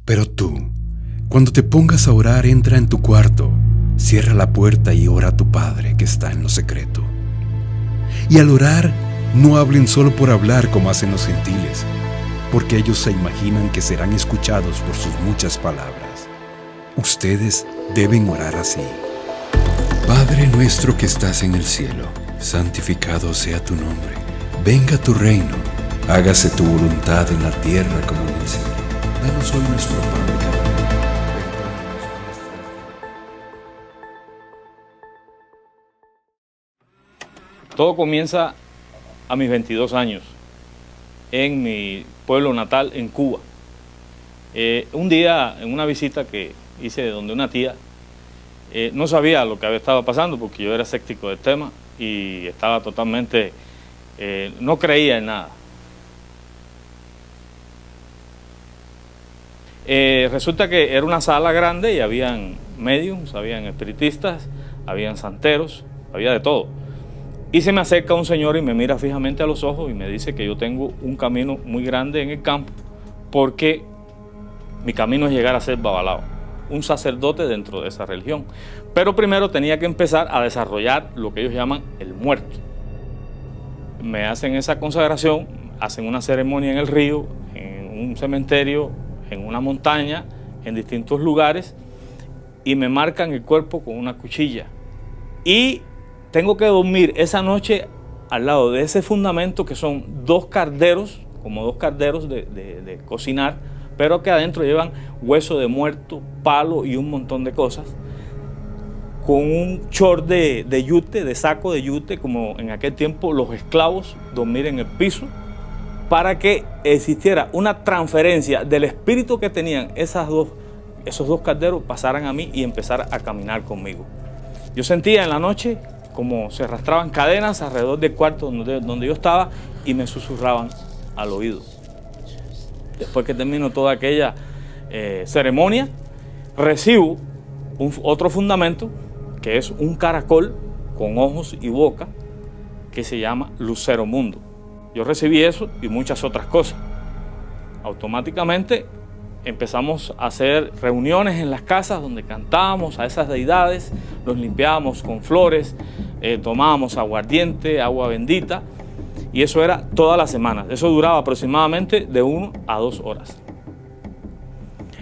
Pero tú, cuando te pongas a orar, entra en tu cuarto, cierra la puerta y ora a tu Padre que está en lo secreto. Y al orar, no hablen solo por hablar como hacen los gentiles, porque ellos se imaginan que serán escuchados por sus muchas palabras. Ustedes deben orar así: Padre nuestro que estás en el cielo, santificado sea tu nombre. Venga tu reino, hágase tu voluntad en la tierra como en el cielo. Danos hoy nuestro pan de cada día. Todo comienza a mis 22 años, en mi pueblo natal, en Cuba. Un día, en una visita que hice de donde una tía, no sabía lo que había estado pasando porque yo era escéptico del tema y estaba totalmente, no creía en nada. Resulta que era una sala grande y habían médiums, habían espiritistas, habían santeros, había de todo. Y se me acerca un señor y me mira fijamente a los ojos y me dice que yo tengo un camino muy grande en el campo porque mi camino es llegar a ser babalao, un sacerdote dentro de esa religión. Pero primero tenía que empezar a desarrollar lo que ellos llaman el muerto. Me hacen esa consagración, hacen una ceremonia en el río, en un cementerio, en una montaña, en distintos lugares, y me marcan el cuerpo con una cuchilla. Y tengo que dormir esa noche al lado de ese fundamento que son dos carderos, como dos carderos de cocinar, pero que adentro llevan hueso de muerto, palo y un montón de cosas, con un short de yute, de saco de yute, como en aquel tiempo los esclavos, dormir en el piso, para que existiera una transferencia del espíritu que tenían esos dos carderos, pasaran a mí y empezaran a caminar conmigo. Yo sentía en la noche como se arrastraban cadenas alrededor del cuarto donde yo estaba y me susurraban al oído. Después que termino toda aquella ceremonia, recibo otro fundamento que es un caracol con ojos y boca que se llama Lucero Mundo. Yo recibí eso y muchas otras cosas. Automáticamente empezamos a hacer reuniones en las casas donde cantábamos a esas deidades, los limpiábamos con flores, tomábamos aguardiente, agua bendita, y eso era todas las semanas. Eso duraba aproximadamente de 1 a 2 horas.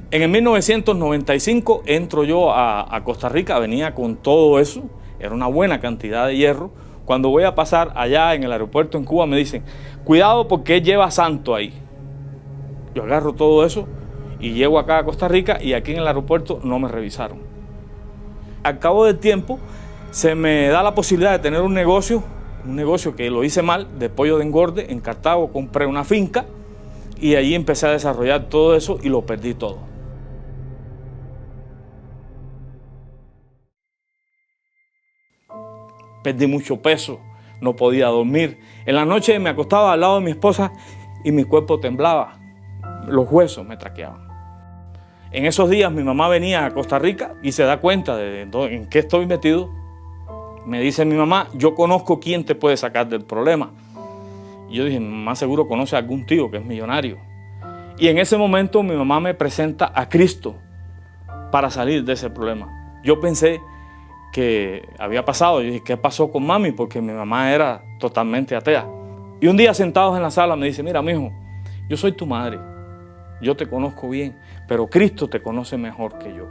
En el 1995 entro yo a Costa Rica, venía con todo eso, era una buena cantidad de hierro. Cuando voy a pasar allá en el aeropuerto en Cuba me dicen, cuidado porque él lleva santo ahí. Yo agarro todo eso y llego acá a Costa Rica y aquí en el aeropuerto no me revisaron. Al cabo del tiempo se me da la posibilidad de tener un negocio que lo hice mal, de pollo de engorde. En Cartago compré una finca y allí empecé a desarrollar todo eso y lo perdí todo. Perdí mucho peso, no podía dormir. En la noche me acostaba al lado de mi esposa y mi cuerpo temblaba, los huesos me traqueaban. En esos días mi mamá venía a Costa Rica y se da cuenta de en qué estoy metido. Me dice mi mamá, yo conozco quién te puede sacar del problema. Y yo dije, mi mamá seguro conoce a algún tío que es millonario. Y en ese momento mi mamá me presenta a Cristo para salir de ese problema. Yo pensé que había pasado. Yo dije, ¿qué pasó con mami? Porque mi mamá era totalmente atea. Y un día sentados en la sala me dice, mira, mijo, yo soy tu madre. Yo te conozco bien, pero Cristo te conoce mejor que yo.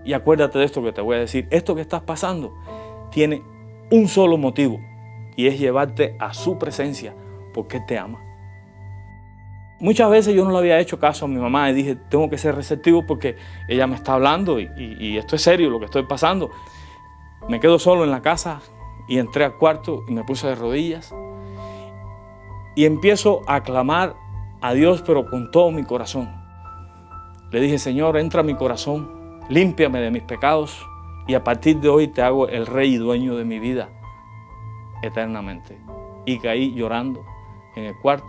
Y acuérdate de esto que te voy a decir. Esto que estás pasando tiene un solo motivo y es llevarte a su presencia porque Él te ama. Muchas veces yo no le había hecho caso a mi mamá y dije, tengo que ser receptivo porque ella me está hablando y esto es serio lo que estoy pasando. Me quedo solo en la casa y entré al cuarto y me puse de rodillas y empiezo a clamar a Dios, pero con todo mi corazón. Le dije, Señor, entra a mi corazón, límpiame de mis pecados y a partir de hoy te hago el rey y dueño de mi vida eternamente. Y caí llorando en el cuarto.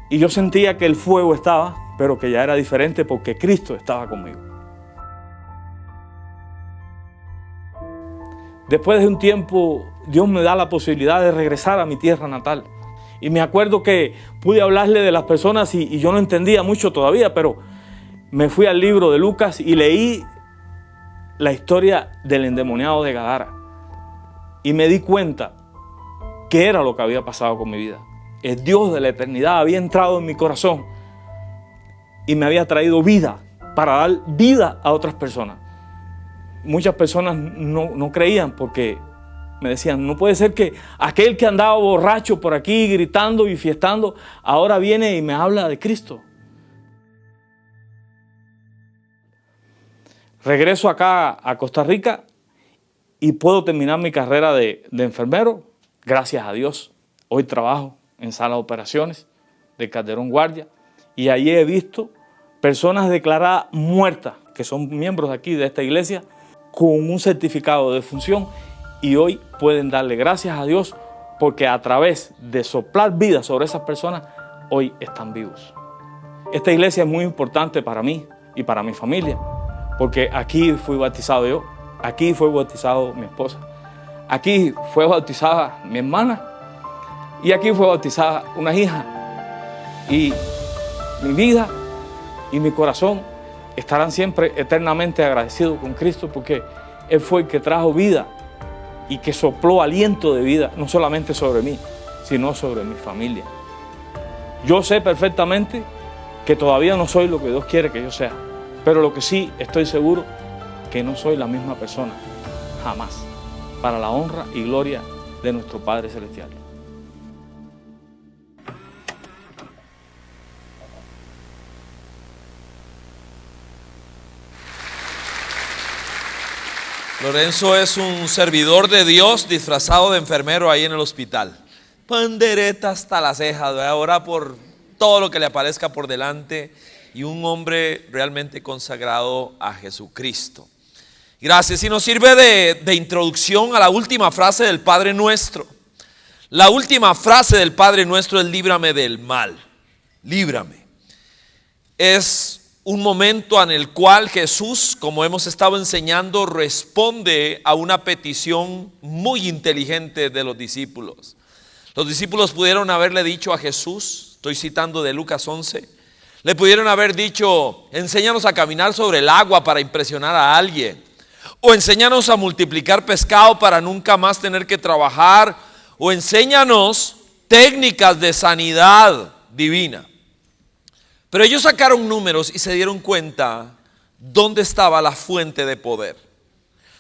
Y yo sentía que el fuego estaba, pero que ya era diferente porque Cristo estaba conmigo. Después de un tiempo, Dios me da la posibilidad de regresar a mi tierra natal. Y me acuerdo que pude hablarle de las personas y yo no entendía mucho todavía, pero me fui al libro de Lucas y leí la historia del endemoniado de Gadara. Y me di cuenta que era lo que había pasado con mi vida. El Dios de la eternidad había entrado en mi corazón y me había traído vida para dar vida a otras personas. Muchas personas no creían porque me decían, no puede ser que aquel que andaba borracho por aquí gritando y fiestando, ahora viene y me habla de Cristo. Regreso acá a Costa Rica y puedo terminar mi carrera de enfermero. Gracias a Dios. Hoy trabajo en sala de operaciones de Calderón Guardia y allí he visto personas declaradas muertas, que son miembros aquí de esta iglesia, con un certificado de defunción, y hoy pueden darle gracias a Dios porque a través de soplar vida sobre esas personas, hoy están vivos. Esta iglesia es muy importante para mí y para mi familia, porque aquí fui bautizado yo, aquí fue bautizado mi esposa, aquí fue bautizada mi hermana y aquí fue bautizada una hija. Y mi vida y mi corazón estarán siempre eternamente agradecidos con Cristo, porque Él fue el que trajo vida y que sopló aliento de vida, no solamente sobre mí, sino sobre mi familia. Yo sé perfectamente que todavía no soy lo que Dios quiere que yo sea, pero lo que sí estoy seguro, que no soy la misma persona, jamás, para la honra y gloria de nuestro Padre Celestial. Lorenzo es un servidor de Dios disfrazado de enfermero ahí en el hospital. Pandereta hasta las cejas, ora por todo lo que le aparezca por delante, y un hombre realmente consagrado a Jesucristo. Gracias. Y nos sirve de introducción a la última frase del Padre Nuestro. La última frase del Padre Nuestro es: líbrame del mal. Líbrame. Es un momento en el cual Jesús, como hemos estado enseñando, responde a una petición muy inteligente de los discípulos. Los discípulos pudieron haberle dicho a Jesús, estoy citando de Lucas 11, le pudieron haber dicho: enséñanos a caminar sobre el agua para impresionar a alguien, o enséñanos a multiplicar pescado para nunca más tener que trabajar, o enséñanos técnicas de sanidad divina. Pero ellos sacaron números y se dieron cuenta dónde estaba la fuente de poder,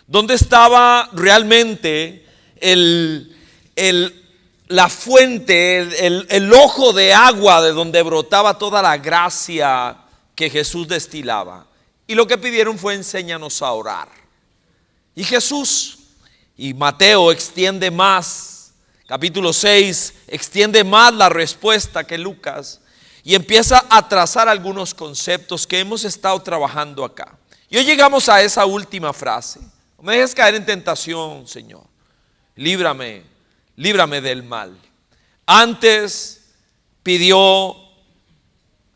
dónde estaba realmente la fuente, el ojo de agua de donde brotaba toda la gracia que Jesús destilaba. Y lo que pidieron fue: enséñanos a orar. Y Jesús, y Mateo extiende más, capítulo 6, extiende más la respuesta que Lucas, y empieza a trazar algunos conceptos que hemos estado trabajando acá. Y hoy llegamos a esa última frase: no me dejes caer en tentación, Señor. Líbrame del mal. Antes pidió: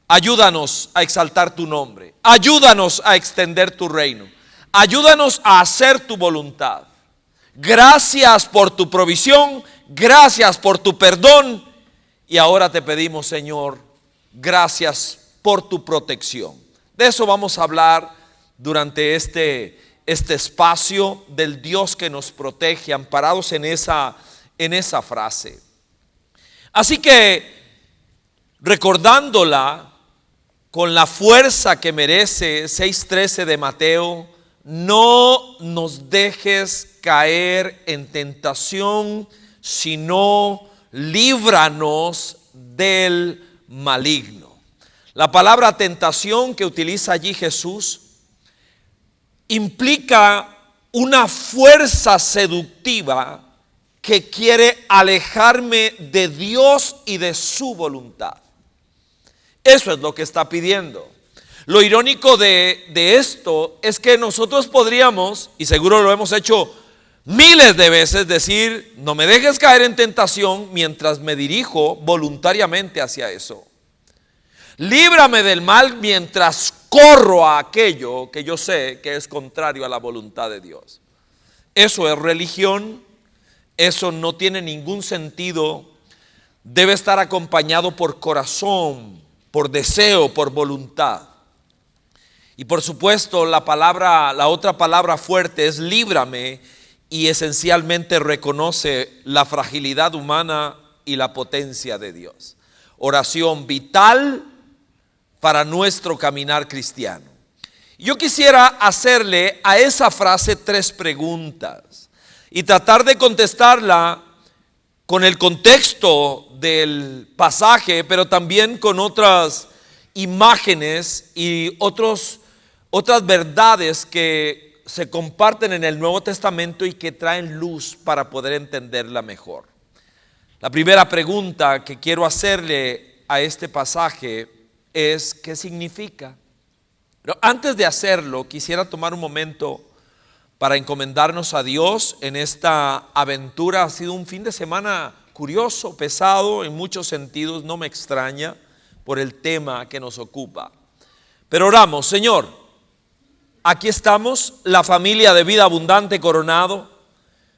ayúdanos a exaltar tu nombre, ayúdanos a extender tu reino, ayúdanos a hacer tu voluntad. Gracias por tu provisión, gracias por tu perdón, y ahora te pedimos, Señor, gracias por tu protección. De eso vamos a hablar durante este espacio, del Dios que nos protege, amparados en esa frase. Así que, recordándola con la fuerza que merece, 6:13 de Mateo: no nos dejes caer en tentación, sino líbranos del maligno. La palabra tentación que utiliza allí Jesús implica una fuerza seductiva que quiere alejarme de Dios y de su voluntad. Eso es lo que está pidiendo. Lo irónico de esto es que nosotros podríamos, y seguro lo hemos hecho miles de veces, decir: no me dejes caer en tentación, mientras me dirijo voluntariamente hacia eso. Líbrame del mal mientras corro a aquello que yo sé que es contrario a la voluntad de Dios. Eso es religión. Eso no tiene ningún sentido. Debe estar acompañado por corazón, por deseo, por voluntad. Y por supuesto, la otra palabra fuerte es líbrame, y esencialmente reconoce la fragilidad humana y la potencia de Dios. Oración vital para nuestro caminar cristiano. Yo quisiera hacerle a esa frase 3 preguntas y tratar de contestarla con el contexto del pasaje, pero también con otras imágenes y otras verdades que se comparten en el Nuevo Testamento y que traen luz para poder entenderla mejor. La primera pregunta que quiero hacerle a este pasaje es: ¿qué significa? Pero antes de hacerlo, quisiera tomar un momento para encomendarnos a Dios en esta aventura. Ha sido un fin de semana curioso, pesado en muchos sentidos, no me extraña por el tema que nos ocupa. Pero oramos. Señor, aquí estamos, la familia de Vida Abundante Coronado.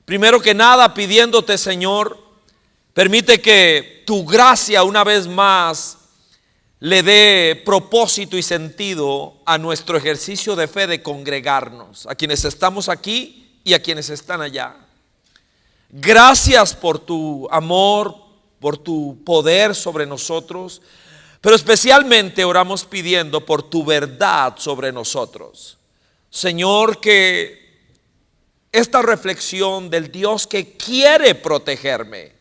Primero que nada, pidiéndote, Señor, permite que tu gracia una vez más le dé propósito y sentido a nuestro ejercicio de fe de congregarnos, a quienes estamos aquí y a quienes están allá. Gracias por tu amor, por tu poder sobre nosotros, pero especialmente oramos pidiendo por tu verdad sobre nosotros. Señor, que esta reflexión del Dios que quiere protegerme,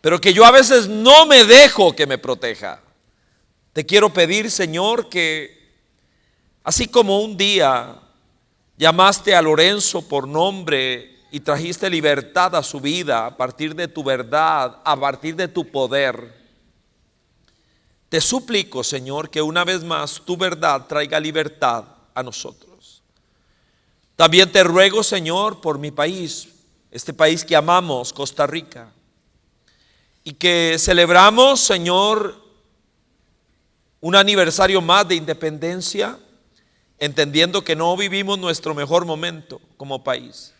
pero que yo a veces no me dejo que me proteja. Te quiero pedir, Señor, que así como un día llamaste a Lorenzo por nombre y trajiste libertad a su vida a partir de tu verdad, a partir de tu poder, te suplico, Señor, que una vez más tu verdad traiga libertad a nosotros. También te ruego, Señor, por mi país, este país que amamos, Costa Rica, y que celebramos, Señor, un aniversario más de independencia, entendiendo que no vivimos nuestro mejor momento como país.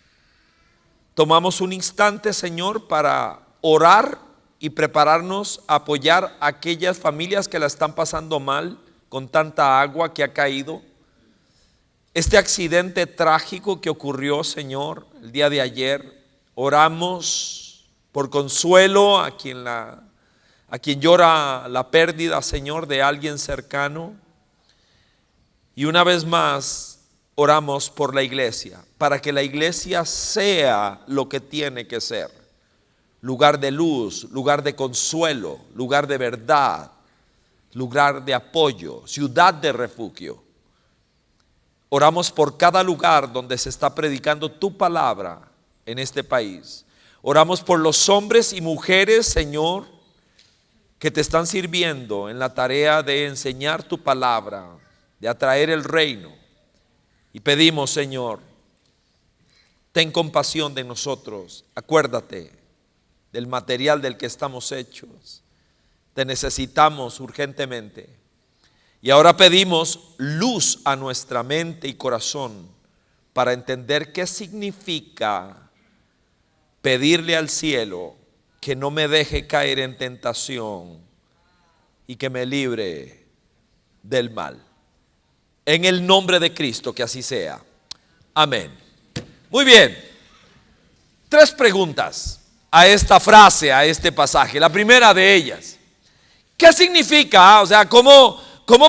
Tomamos un instante, Señor, para orar y prepararnos a apoyar a aquellas familias que la están pasando mal con tanta agua que ha caído. Este accidente trágico que ocurrió, Señor, el día de ayer, oramos por consuelo a quien llora la pérdida, Señor, de alguien cercano. Y una vez más oramos por la iglesia, para que la iglesia sea lo que tiene que ser: lugar de luz, lugar de consuelo, lugar de verdad, lugar de apoyo, ciudad de refugio. Oramos por cada lugar donde se está predicando tu palabra en este país. Oramos por los hombres y mujeres, Señor, que te están sirviendo en la tarea de enseñar tu palabra, de atraer el reino. Y pedimos, Señor, ten compasión de nosotros. Acuérdate del material del que estamos hechos. Te necesitamos urgentemente. Y ahora pedimos luz a nuestra mente y corazón para entender qué significa pedirle al cielo que no me deje caer en tentación y que me libre del mal. En el nombre de Cristo, que así sea. Amén. Muy bien. 3 preguntas a esta frase, a este pasaje. La primera de ellas: ¿qué significa? O sea, ¿cómo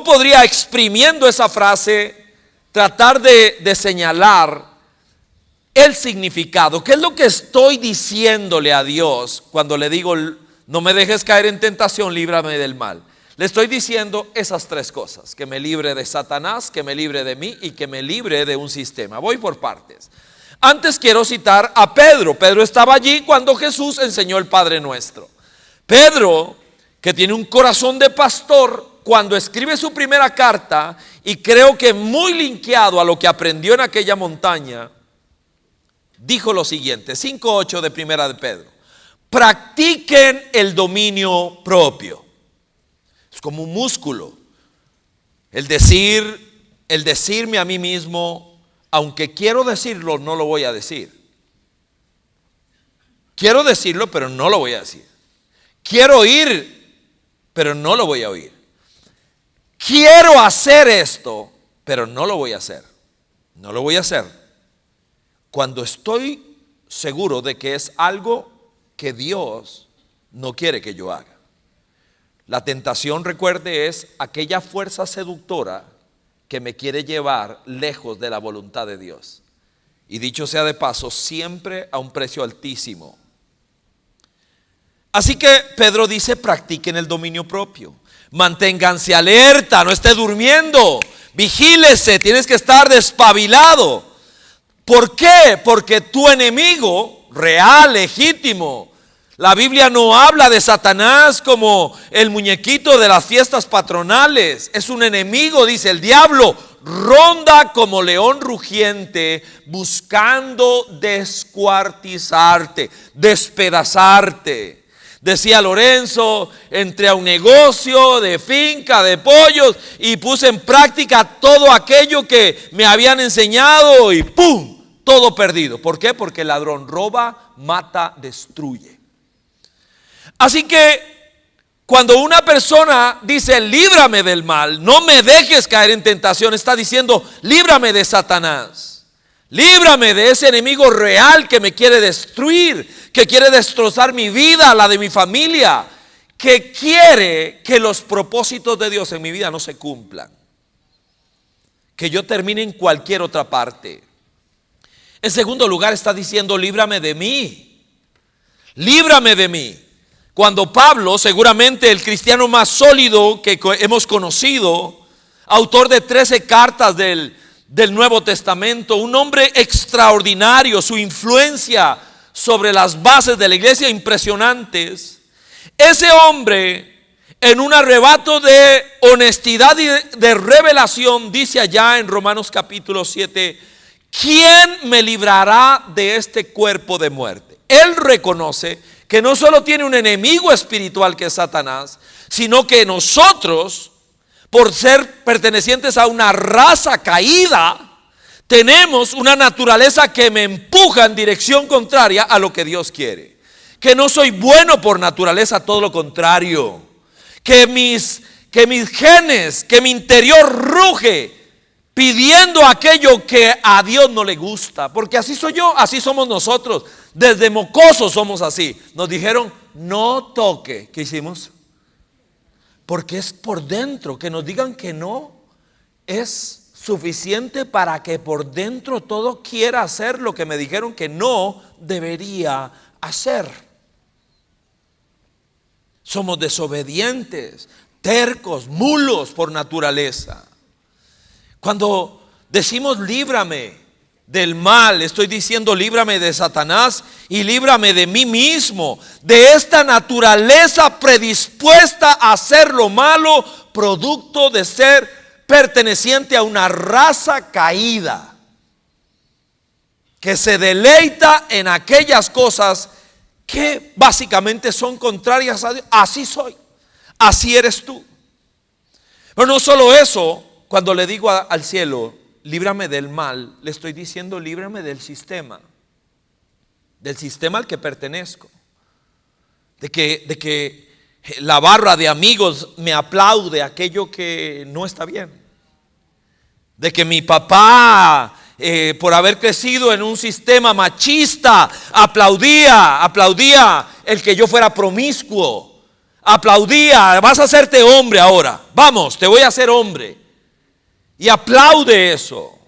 podría, exprimiendo esa frase, tratar de señalar el significado? ¿Qué es lo que estoy diciéndole a Dios cuando le digo no me dejes caer en tentación, líbrame del mal? Le estoy diciendo esas 3 cosas: que me libre de Satanás, que me libre de mí y que me libre de un sistema. Voy por partes. Antes quiero citar a Pedro. Pedro estaba allí cuando Jesús enseñó el Padre Nuestro. Pedro, que tiene un corazón de pastor, cuando escribe su primera carta, y creo que muy linkeado a lo que aprendió en aquella montaña, dijo lo siguiente, 5:8 de Primera de Pedro: practiquen el dominio propio. Es como un músculo. El decirme a mí mismo, aunque quiero decirlo, no lo voy a decir. Quiero decirlo, pero no lo voy a decir. Quiero oír, pero no lo voy a oír. Quiero hacer esto, pero no lo voy a hacer. No lo voy a hacer cuando estoy seguro de que es algo que Dios no quiere que yo haga. La tentación, recuerde, es aquella fuerza seductora que me quiere llevar lejos de la voluntad de Dios. Y dicho sea de paso, siempre a un precio altísimo. Así que Pedro dice: practiquen el dominio propio. Manténganse alerta, no esté durmiendo. Vigílese, tienes que estar despabilado. ¿Por qué? Porque tu enemigo real, legítimo. La Biblia no habla de Satanás como el muñequito de las fiestas patronales. Es un enemigo, dice el diablo. Ronda como león rugiente buscando descuartizarte, despedazarte. Decía Lorenzo: entré a un negocio de finca de pollos y puse en práctica todo aquello que me habían enseñado y ¡pum! Todo perdido. ¿Por qué? Porque el ladrón roba, mata, destruye. Así que cuando una persona dice: líbrame del mal, no me dejes caer en tentación, está diciendo: líbrame de Satanás, líbrame de ese enemigo real que me quiere destruir, que quiere destrozar mi vida, la de mi familia, que quiere que los propósitos de Dios en mi vida no se cumplan, que yo termine en cualquier otra parte. En segundo lugar, está diciendo: líbrame de mí, líbrame de mí. Cuando Pablo, seguramente el cristiano más sólido que hemos conocido, autor de 13 cartas del Nuevo Testamento, un hombre extraordinario, su influencia sobre las bases de la iglesia impresionantes, ese hombre, en un arrebato de honestidad y de revelación, dice allá en Romanos capítulo 7: ¿quién me librará de este cuerpo de muerte? Él reconoce que no solo tiene un enemigo espiritual que es Satanás, sino que nosotros, por ser pertenecientes a una raza caída, tenemos una naturaleza que me empuja en dirección contraria a lo que Dios quiere. Que no soy bueno por naturaleza, todo lo contrario. Que mis genes, que mi interior ruge pidiendo aquello que a Dios no le gusta. Porque así soy yo, así somos nosotros. Desde mocosos somos así. Nos dijeron: no toque. ¿Qué hicimos? Porque es por dentro. Que nos digan que no es suficiente para que por dentro todo quiera hacer lo que me dijeron que no debería hacer. Somos desobedientes, tercos, mulos por naturaleza. Cuando decimos: líbrame del mal, estoy diciendo: líbrame de Satanás y líbrame de mí mismo, de esta naturaleza predispuesta a hacer lo malo, producto de ser perteneciente a una raza caída, que se deleita en aquellas cosas que básicamente son contrarias a Dios. Así soy, así eres tú. Pero no solo eso. Cuando le digo al cielo: líbrame del mal, le estoy diciendo: líbrame del sistema al que pertenezco. De que la barra de amigos me aplaude aquello que no está bien. De que mi papá, por haber crecido en un sistema machista, aplaudía el que yo fuera promiscuo. Aplaudía: vas a hacerte hombre ahora, vamos, te voy a hacer hombre. Y aplaude eso.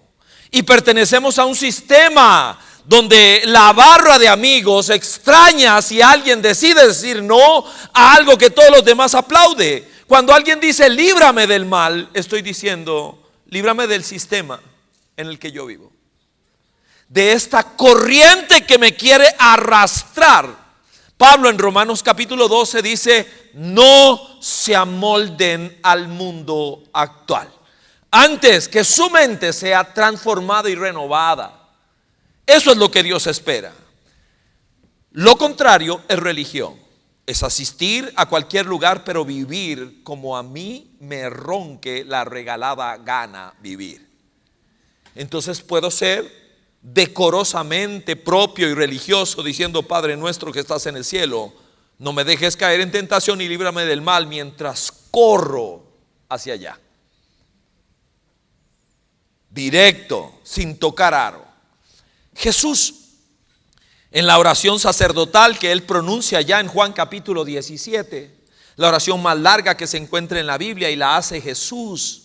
Y pertenecemos a un sistema donde la barra de amigos extraña si alguien decide decir no a algo que todos los demás aplauden. Cuando alguien dice: líbrame del mal, estoy diciendo: líbrame del sistema en el que yo vivo, de esta corriente que me quiere arrastrar. Pablo en Romanos capítulo 12 dice: no se amolden al mundo actual, antes que su mente sea transformada y renovada. Eso es lo que Dios espera. Lo contrario es religión. Es asistir a cualquier lugar, pero vivir como a mí me ronque la regalada gana vivir. Entonces puedo ser decorosamente propio y religioso, diciendo: Padre nuestro que estás en el cielo, no me dejes caer en tentación y líbrame del mal, mientras corro hacia allá. directo, sin tocar aro. Jesús, en la oración sacerdotal que él pronuncia ya en Juan capítulo 17, la oración más larga que se encuentra en la Biblia, y la hace Jesús.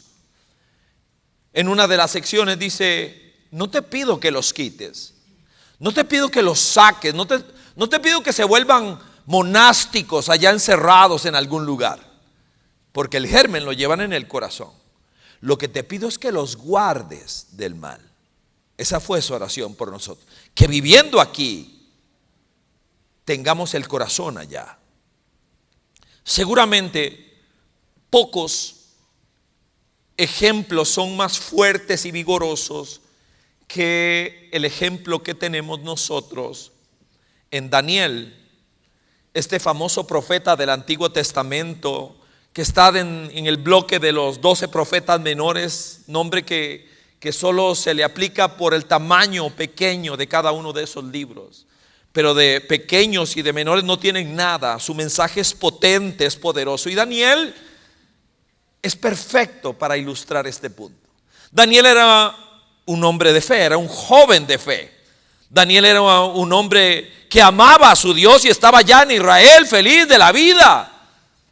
En una de las secciones dice: no te pido que los quites, no te pido que los saques, no te pido que se vuelvan monásticos allá encerrados en algún lugar, porque el germen lo llevan en el corazón. Lo que te pido es que los guardes del mal. Esa fue su oración por nosotros, que viviendo aquí tengamos el corazón allá. Seguramente pocos ejemplos son más fuertes y vigorosos que el ejemplo que tenemos nosotros en Daniel, este famoso profeta del Antiguo Testamento que está en el bloque de los 12 profetas menores, nombre que solo se le aplica por el tamaño pequeño de cada uno de esos libros. Pero de pequeños y de menores no tienen nada. Su mensaje es potente, es poderoso. Y Daniel es perfecto para ilustrar este punto. Daniel era un hombre de fe, era un joven de fe. Daniel era un hombre que amaba a su Dios y estaba ya en Israel, feliz de la vida,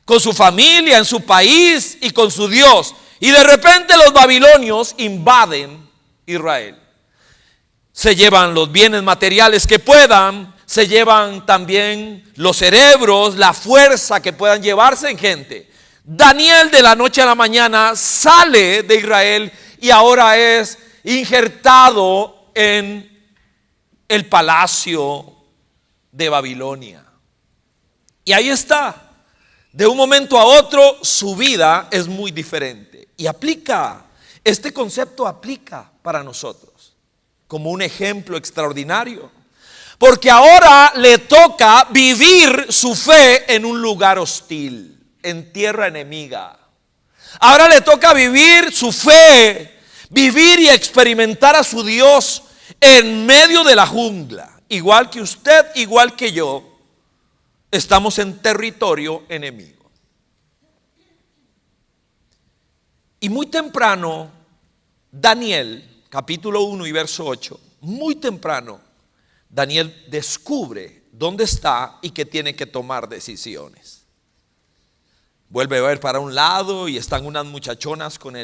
con su familia, en su país y con su Dios. Y de repente los babilonios invaden Israel. Se llevan los bienes materiales que puedan, se llevan también los cerebros, la fuerza que puedan llevarse en gente. Daniel de la noche a la mañana sale de Israel y ahora es injertado en el palacio de Babilonia. Y ahí está. De un momento a otro su vida es muy diferente. Y este concepto aplica para nosotros como un ejemplo extraordinario. Porque ahora le toca vivir su fe en un lugar hostil, en tierra enemiga. Ahora le toca vivir su fe, vivir y experimentar a su Dios en medio de la jungla. Igual que usted, igual que yo, estamos en territorio enemigo. Y muy temprano, Daniel, capítulo 1 y verso 8, muy temprano, Daniel descubre dónde está y que tiene que tomar decisiones. Vuelve a ver para un lado y están unas muchachonas con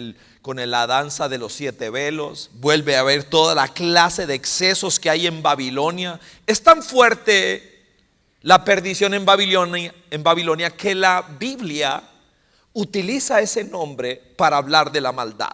la danza de los 7 velos. Vuelve a ver toda la clase de excesos que hay en Babilonia. Es tan fuerte la perdición en Babilonia que la Biblia utiliza ese nombre para hablar de la maldad.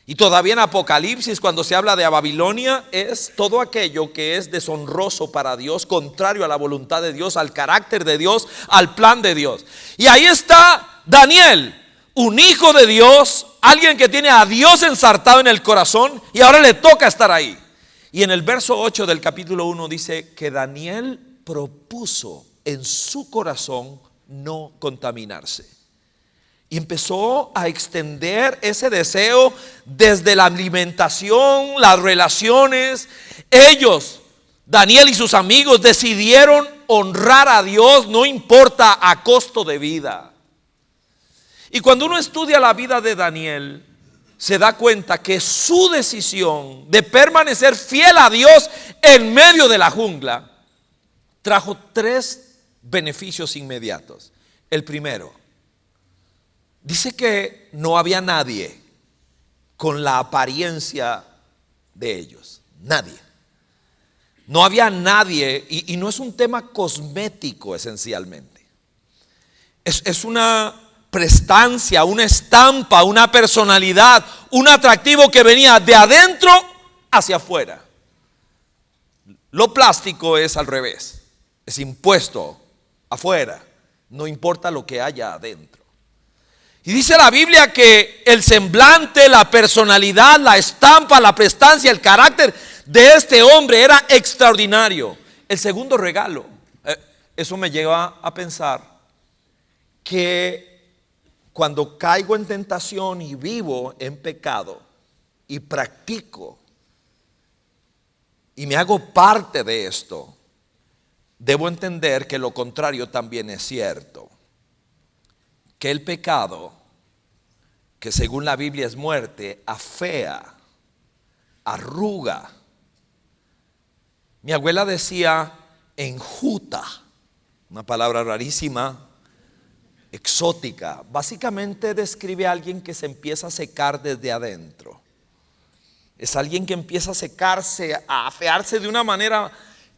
Y todavía en Apocalipsis, cuando se habla de Babilonia, es todo aquello que es deshonroso para Dios, contrario a la voluntad de Dios, al carácter de Dios, al plan de Dios. Y ahí está Daniel, un hijo de Dios, alguien que tiene a Dios ensartado en el corazón y ahora le toca estar ahí. Y en el verso 8 del capítulo 1 dice que Daniel propuso en su corazón no contaminarse. Y empezó a extender ese deseo desde la alimentación, las relaciones. Ellos, Daniel y sus amigos, decidieron honrar a Dios, no importa a costo de vida. Y cuando uno estudia la vida de Daniel, se da cuenta que su decisión de permanecer fiel a Dios en medio de la jungla trajo 3 beneficios inmediatos. El primero, dice que no había nadie con la apariencia de ellos. Nadie. No había nadie, y no es un tema cosmético esencialmente. Es una prestancia, una estampa, una personalidad, un atractivo que venía de adentro hacia afuera. Lo plástico es al revés. Es impuesto afuera. No importa lo que haya adentro. Y dice la Biblia que el semblante, la personalidad, la estampa, la prestancia, el carácter de este hombre era extraordinario. El segundo regalo, eso me lleva a pensar que cuando caigo en tentación y vivo en pecado y practico y me hago parte de esto, debo entender que lo contrario también es cierto. Que el pecado, que según la Biblia es muerte, afea arruga. Mi abuela decía enjuta, una palabra rarísima, exótica. Básicamente describe a alguien que se empieza a secar desde adentro. Es alguien que empieza a secarse, a afearse de una manera,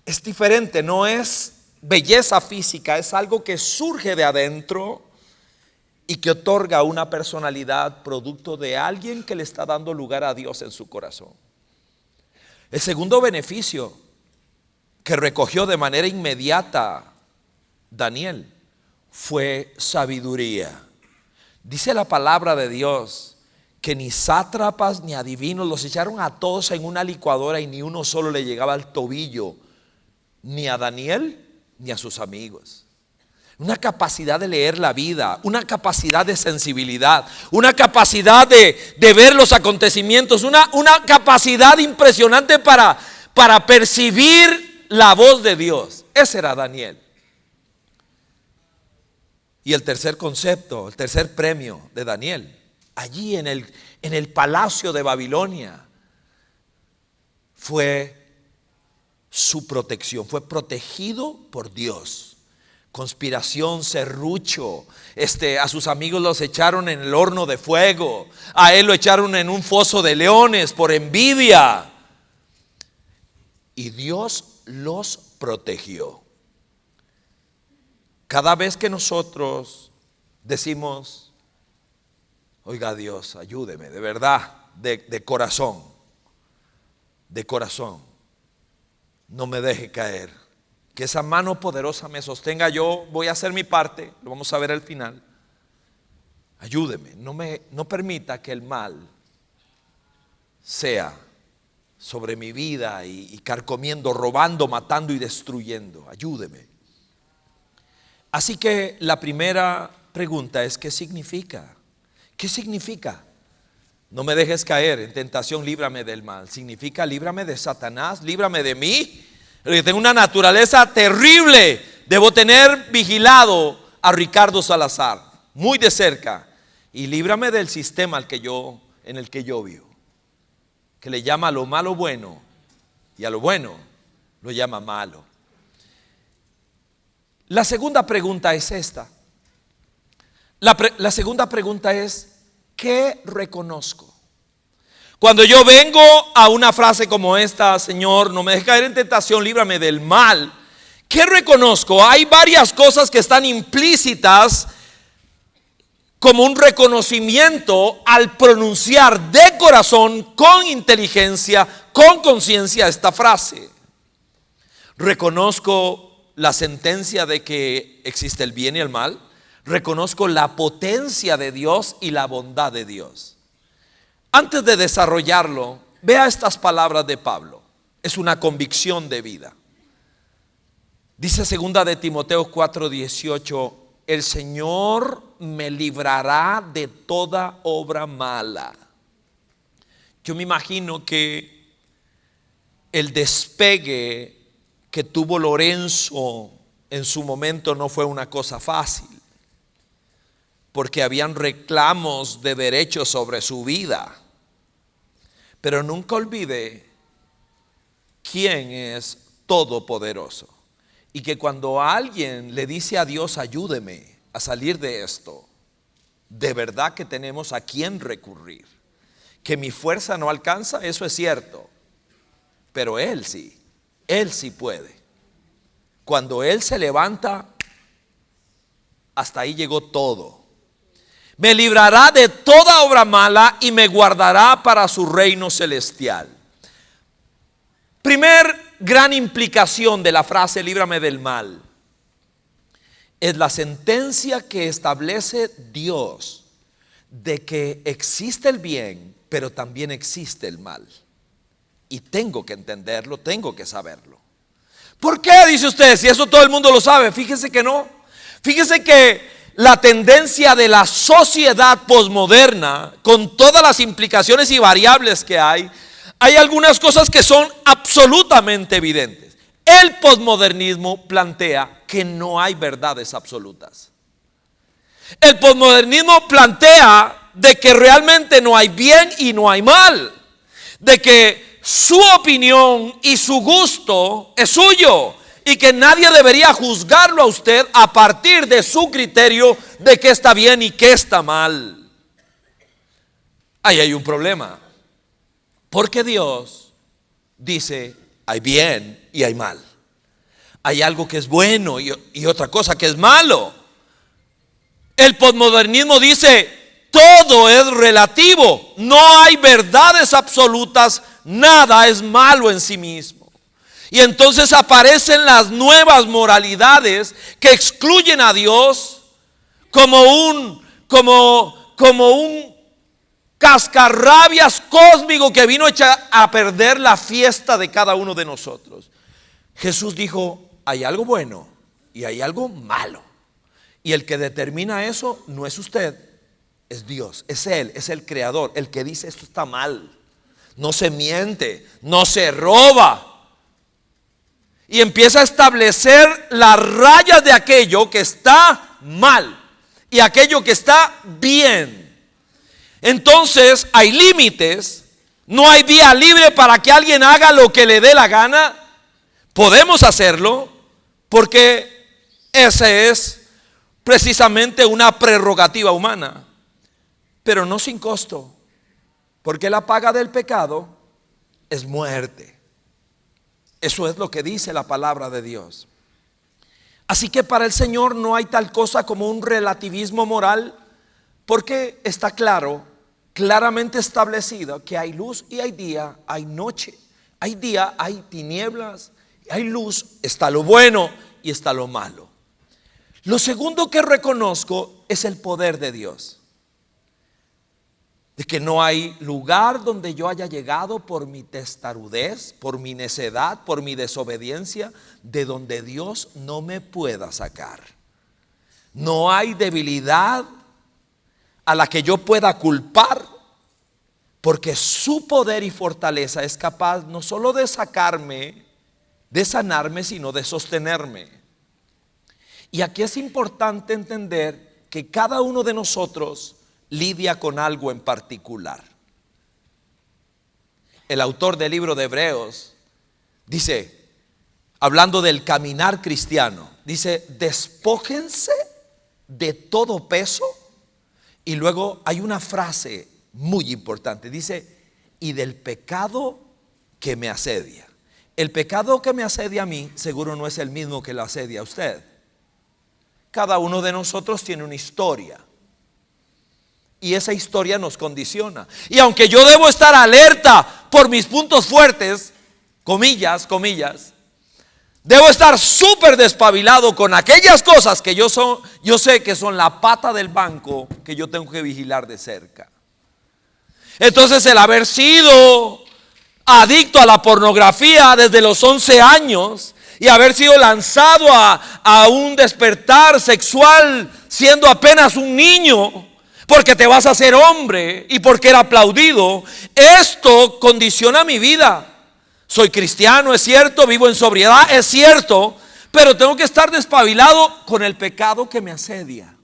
es diferente, no es belleza física, es algo que surge de adentro y que otorga una personalidad producto de alguien que le está dando lugar a Dios en su corazón. El segundo beneficio que recogió de manera inmediata Daniel fue sabiduría. Dice la palabra de Dios que ni sátrapas ni adivinos, los echaron a todos en una licuadora y ni uno solo le llegaba al tobillo, ni a Daniel ni a sus amigos. Una capacidad de leer la vida, una capacidad de sensibilidad, una capacidad de ver los acontecimientos, una capacidad impresionante para percibir la voz de Dios. Ese era Daniel. Y el tercer concepto, el tercer premio de Daniel, allí en el palacio de Babilonia, fue su protección. Fue protegido por Dios. Conspiración, serrucho, a sus amigos los echaron en el horno de fuego, a él lo echaron en un foso de leones por envidia, y Dios los protegió. Cada vez que nosotros decimos, oiga Dios, ayúdeme, de verdad, de corazón, no me deje caer, que esa mano poderosa me sostenga, yo voy a hacer mi parte, lo vamos a ver al final. Ayúdeme, no permita que el mal sea sobre mi vida y carcomiendo, robando, matando y destruyendo. Ayúdeme. Así que la primera pregunta es, ¿qué significa? ¿Qué significa? No me dejes caer en tentación, líbrame del mal. Significa líbrame de Satanás, líbrame de mí. Porque tengo una naturaleza terrible. Debo tener vigilado a Ricardo Salazar muy de cerca. Y líbrame del sistema en el que yo vivo, que le llama a lo malo bueno y a lo bueno lo llama malo. La segunda pregunta es esta. La segunda pregunta es, ¿qué reconozco? Cuando yo vengo a una frase como esta, Señor, no me dejes caer en tentación, líbrame del mal, ¿qué reconozco? Hay varias cosas que están implícitas como un reconocimiento al pronunciar de corazón, con inteligencia, con conciencia esta frase. Reconozco la sentencia de que existe el bien y el mal. Reconozco la potencia de Dios y la bondad de Dios. Antes de desarrollarlo, vea estas palabras de Pablo. Es una convicción de vida. Dice 2 de Timoteo 4:18, el Señor me librará de toda obra mala. Yo me imagino que el despegue que tuvo Lorenzo en su momento no fue una cosa fácil, porque habían reclamos de derechos sobre su vida. Pero nunca olvide quién es todopoderoso, y que cuando alguien le dice a Dios, ayúdeme a salir de esto, de verdad que tenemos a quién recurrir. Que mi fuerza no alcanza, eso es cierto, pero Él sí puede. Cuando Él se levanta, hasta ahí llegó todo. Me librará de toda obra mala y me guardará para su reino celestial. Primer gran implicación de la frase líbrame del mal es la sentencia que establece Dios de que existe el bien, pero también existe el mal. Y tengo que entenderlo, tengo que saberlo. ¿Por qué? Dice usted, si eso todo el mundo lo sabe. Fíjese que no. Fíjese que la tendencia de la sociedad posmoderna, con todas las implicaciones y variables que hay algunas cosas que son absolutamente evidentes. El posmodernismo plantea que no hay verdades absolutas. El posmodernismo plantea de que realmente no hay bien y no hay mal, de que su opinión y su gusto es suyo, y que nadie debería juzgarlo a usted a partir de su criterio de qué está bien y qué está mal. Ahí hay un problema, porque Dios dice: hay bien y hay mal. Hay algo que es bueno y otra cosa que es malo. El posmodernismo dice: todo es relativo, no hay verdades absolutas, nada es malo en sí mismo. Y entonces aparecen las nuevas moralidades que excluyen a Dios como un cascarrabias cósmico que vino a echar a perder la fiesta de cada uno de nosotros. Jesús dijo: hay algo bueno y hay algo malo. Y el que determina eso no es usted, es Dios, es Él, es el Creador, el que dice: esto está mal. No se miente, no se roba. Y empieza a establecer las rayas de aquello que está mal y aquello que está bien. Entonces hay límites, no hay vía libre para que alguien haga lo que le dé la gana. Podemos hacerlo porque ese es precisamente una prerrogativa humana, pero no sin costo, porque la paga del pecado es muerte. Eso es lo que dice la palabra de Dios. Así que para el Señor no hay tal cosa como un relativismo moral, porque está claramente establecido que hay luz y hay día, hay noche, hay día, hay tinieblas, hay luz, está lo bueno y está lo malo. Lo segundo que reconozco es el poder de Dios, de que no hay lugar donde yo haya llegado por mi testarudez, por mi necedad, por mi desobediencia, de donde Dios no me pueda sacar. No hay debilidad a la que yo pueda culpar, porque su poder y fortaleza es capaz no solo de sacarme, de sanarme, sino de sostenerme. Y aquí es importante entender que cada uno de nosotros lidia con algo en particular. El autor del libro de Hebreos dice, hablando del caminar cristiano, dice: despójense de todo peso. Y luego hay una frase muy importante, dice: y del pecado que me asedia. El pecado que me asedia a mí seguro no es el mismo que lo asedia a usted. Cada uno de nosotros tiene una historia, y esa historia nos condiciona. Y aunque yo debo estar alerta por mis puntos fuertes, comillas, debo estar súper despabilado con aquellas cosas que yo sé que son la pata del banco, que yo tengo que vigilar de cerca. Entonces, el haber sido adicto a la pornografía desde los 11 años y haber sido lanzado a un despertar sexual siendo apenas un niño, porque te vas a hacer hombre y porque era aplaudido, esto condiciona mi vida. Soy cristiano, es cierto, vivo en sobriedad, es cierto, pero tengo que estar despabilado con el pecado que me asedia.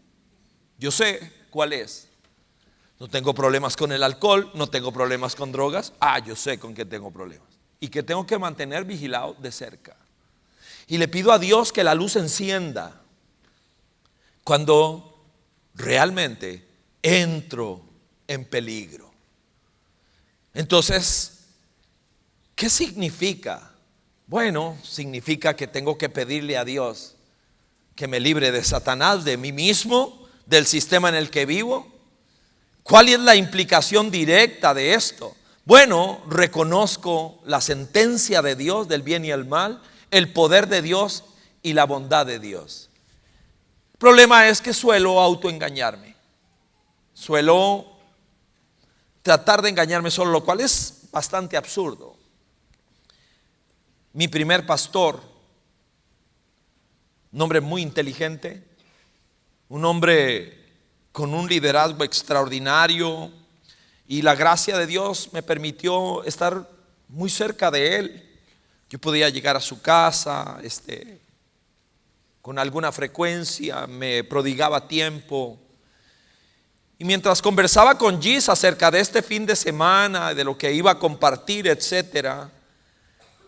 Yo sé cuál es. No tengo problemas con el alcohol, no tengo problemas con drogas. Yo sé con qué tengo problemas y que tengo que mantener vigilado de cerca. Y le pido a Dios que la luz encienda cuando realmente entro en peligro. Entonces, ¿qué significa? Bueno, significa que tengo que pedirle a Dios que me libre de Satanás, de mí mismo, del sistema en el que vivo. ¿Cuál es la implicación directa de esto? Bueno, reconozco la sentencia de Dios del bien y el mal, el poder de Dios y la bondad de Dios. El problema es que suelo autoengañarme. Suelo tratar de engañarme solo, lo cual es bastante absurdo. Mi primer pastor, un hombre muy inteligente, un hombre con un liderazgo extraordinario, y la gracia de Dios me permitió estar muy cerca de él. Yo podía llegar a su casa con alguna frecuencia, me prodigaba tiempo. Y mientras conversaba con Gis acerca de este fin de semana, de lo que iba a compartir, etcétera,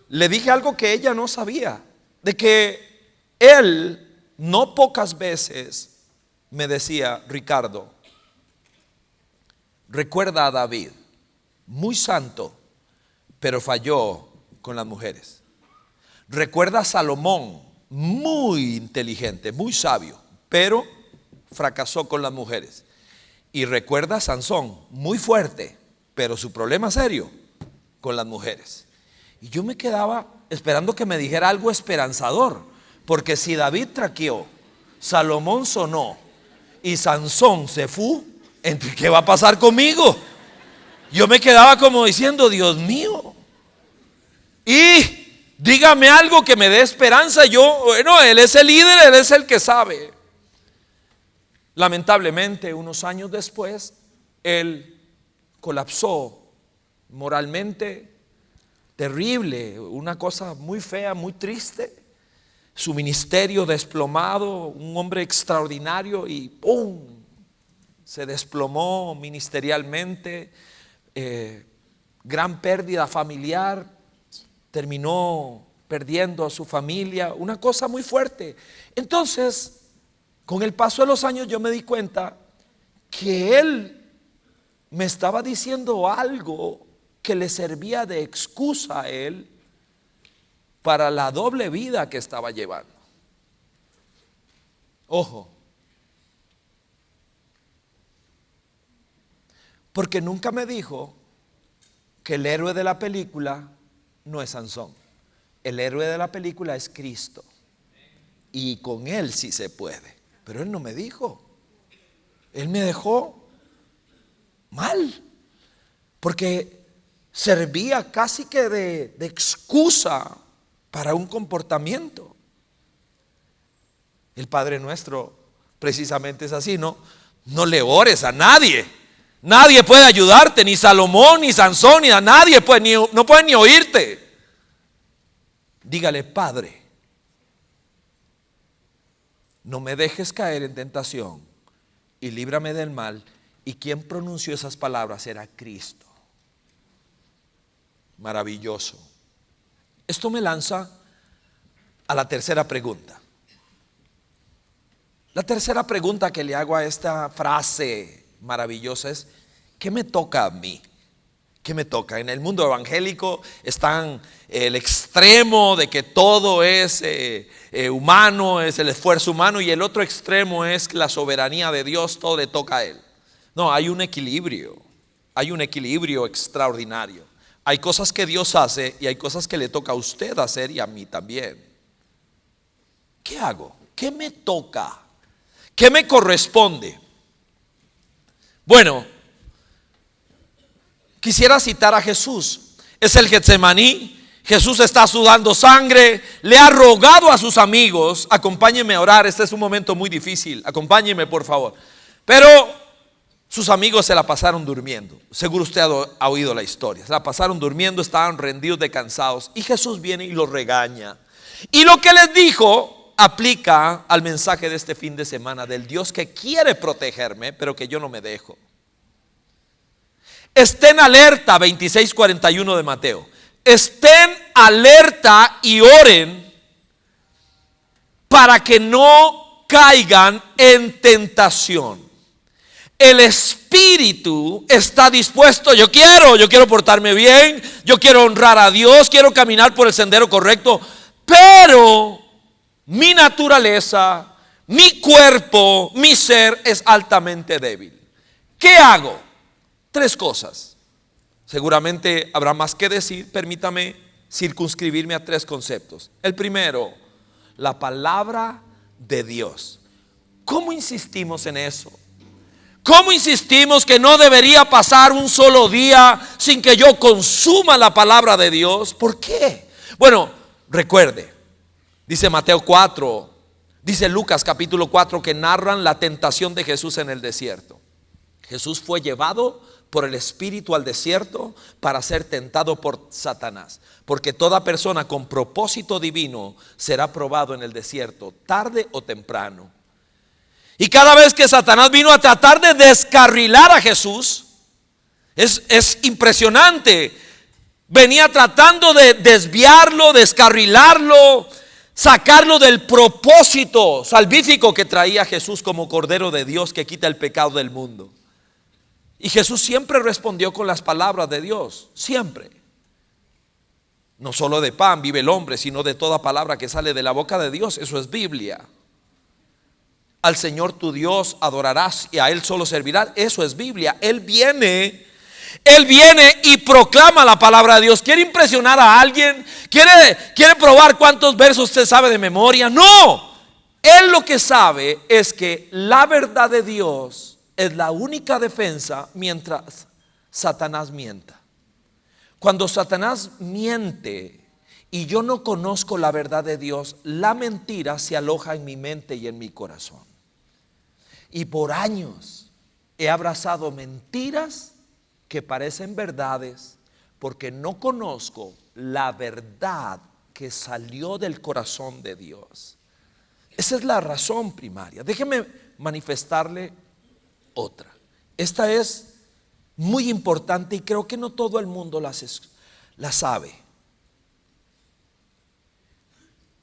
le dije algo que ella no sabía, de que él no pocas veces me decía: Ricardo, recuerda a David, muy santo, pero falló con las mujeres. Recuerda a Salomón, muy inteligente, muy sabio, pero fracasó con las mujeres. Y recuerda a Sansón, muy fuerte, pero su problema serio con las mujeres. Y yo me quedaba esperando que me dijera algo esperanzador, porque si David traqueó, Salomón sonó y Sansón se fue, ¿entre qué va a pasar conmigo? Yo me quedaba como diciendo: Dios mío, y dígame algo que me dé esperanza. Yo, bueno, él es el líder, él es el que sabe. Lamentablemente, unos años después, él colapsó moralmente, terrible, una cosa muy fea, muy triste. Su ministerio desplomado, un hombre extraordinario, y ¡pum!, se desplomó ministerialmente. Gran pérdida familiar, terminó perdiendo a su familia, una cosa muy fuerte. Entonces, con el paso de los años, yo me di cuenta que él me estaba diciendo algo que le servía de excusa a él para la doble vida que estaba llevando. Ojo, porque nunca me dijo que el héroe de la película no es Sansón. El héroe de la película es Cristo, y con él sí se puede. Pero él no me dijo. Él me dejó mal, porque servía casi que de excusa para un comportamiento. El Padre Nuestro precisamente es así, ¿no? No le ores a nadie. Nadie puede ayudarte, ni Salomón, ni Sansón, ni a nadie puede, no puede ni oírte. Dígale: Padre, no me dejes caer en tentación y líbrame del mal. ¿Y quien pronunció esas palabras? Era Cristo. Maravilloso. Esto me lanza a la tercera pregunta. La tercera pregunta que le hago a esta frase maravillosa es: ¿qué me toca a mí? ¿Qué me toca? En el mundo evangélico están el extremo de que todo es humano, es el esfuerzo humano, y el otro extremo es la soberanía de Dios, todo le toca a Él. No, hay un equilibrio extraordinario. Hay cosas que Dios hace y hay cosas que le toca a usted hacer y a mí también. ¿Qué hago? ¿Qué me toca? ¿Qué me corresponde? Bueno, quisiera citar a Jesús. Es el Getsemaní. Jesús está sudando sangre. Le ha rogado a sus amigos: acompáñenme a orar. Este es un momento muy difícil. Acompáñenme, por favor. Pero sus amigos se la pasaron durmiendo. Seguro usted ha oído la historia. Se la pasaron durmiendo, estaban rendidos de cansados. Y Jesús viene y los regaña. Y lo que les dijo aplica al mensaje de este fin de semana, del Dios que quiere protegerme, pero que yo no me dejo. Estén alerta, 26:41 de Mateo. Estén alerta y oren para que no caigan en tentación. El espíritu está dispuesto. Yo quiero portarme bien, yo quiero honrar a Dios, quiero caminar por el sendero correcto, pero mi naturaleza, mi cuerpo, mi ser es altamente débil. ¿Qué hago? 3 cosas. Seguramente habrá más que decir. Permítame circunscribirme a 3 conceptos. El primero, la palabra de Dios. ¿Cómo insistimos en eso? ¿Cómo insistimos que no debería pasar un solo día sin que yo consuma la palabra de Dios? ¿Por qué? Bueno, recuerde, dice Mateo 4, dice Lucas capítulo 4, que narran la tentación de Jesús en el desierto. Jesús fue llevado por el Espíritu al desierto para ser tentado por Satanás, porque toda persona con propósito divino será probado en el desierto, tarde o temprano. Y cada vez que Satanás vino a tratar de descarrilar a Jesús, es impresionante. Venía tratando de desviarlo, descarrilarlo, sacarlo del propósito salvífico que traía Jesús como Cordero de Dios que quita el pecado del mundo. Y Jesús siempre respondió con las palabras de Dios, siempre. No solo de pan vive el hombre, sino de toda palabra que sale de la boca de Dios. Eso es Biblia. Al Señor tu Dios adorarás y a Él solo servirás. Eso es Biblia. Él viene y proclama la palabra de Dios. ¿Quiere impresionar a alguien? ¿Quiere probar cuántos versos usted sabe de memoria? No. Él lo que sabe es que la verdad de Dios es la única defensa mientras Satanás mienta. Cuando Satanás miente y yo no conozco la verdad de Dios, la mentira se aloja en mi mente y en mi corazón. Y por años he abrazado mentiras que parecen verdades porque no conozco la verdad que salió del corazón de Dios. Esa es la razón primaria. Déjeme manifestarle otra. Esta es muy importante y creo que no todo el mundo la sabe.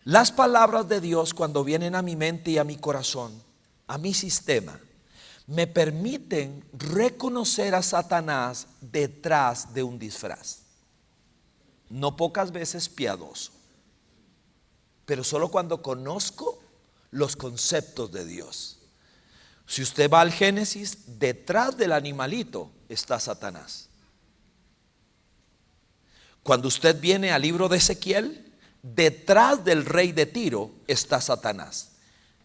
Las palabras de Dios, cuando vienen a mi mente y a mi corazón, a mi sistema, me permiten reconocer a Satanás detrás de un disfraz. No pocas veces piadoso, pero solo cuando conozco los conceptos de Dios. Si usted va al Génesis, detrás del animalito está Satanás. Cuando usted viene al libro de Ezequiel, detrás del rey de Tiro está Satanás.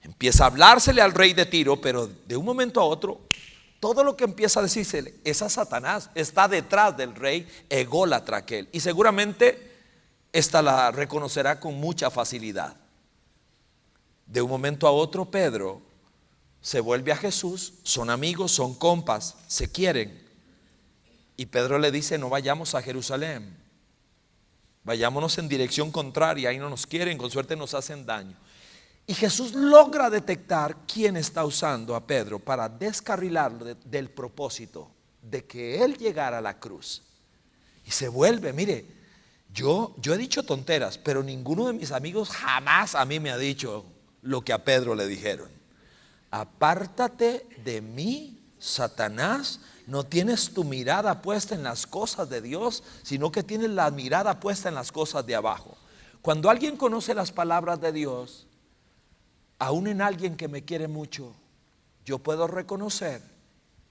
Empieza a hablársele al rey de Tiro, pero de un momento a otro, todo lo que empieza a decirse es a Satanás. Está detrás del rey ególatra aquel. Y seguramente esta la reconocerá con mucha facilidad. De un momento a otro, Pedro se vuelve a Jesús, son amigos, son compas, se quieren. Y Pedro le dice: no vayamos a Jerusalén, vayámonos en dirección contraria, ahí no nos quieren, con suerte nos hacen daño. Y Jesús logra detectar quién está usando a Pedro para descarrilarlo del propósito de que él llegara a la cruz. Y se vuelve, mire, yo he dicho tonteras, pero ninguno de mis amigos jamás a mí me ha dicho lo que a Pedro le dijeron. Apártate de mí, Satanás. No tienes tu mirada puesta en las cosas de Dios, sino que tienes la mirada puesta en las cosas de abajo. Cuando alguien conoce las palabras de Dios, aún en alguien que me quiere mucho, yo puedo reconocer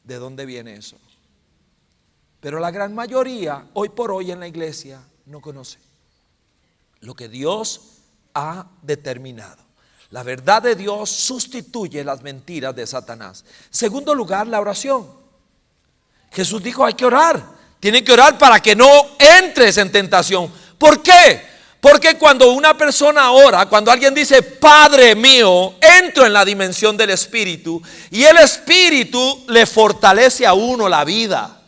de dónde viene eso. Pero la gran mayoría, hoy por hoy en la iglesia, no conoce lo que Dios ha determinado. La verdad de Dios sustituye las mentiras de Satanás. Segundo lugar, la oración. Jesús dijo: hay que orar. Tienen que orar para que no entres en tentación. ¿Por qué? Porque cuando una persona ora, cuando alguien dice Padre mío, entro en la dimensión del Espíritu, y el Espíritu le fortalece a uno la vida.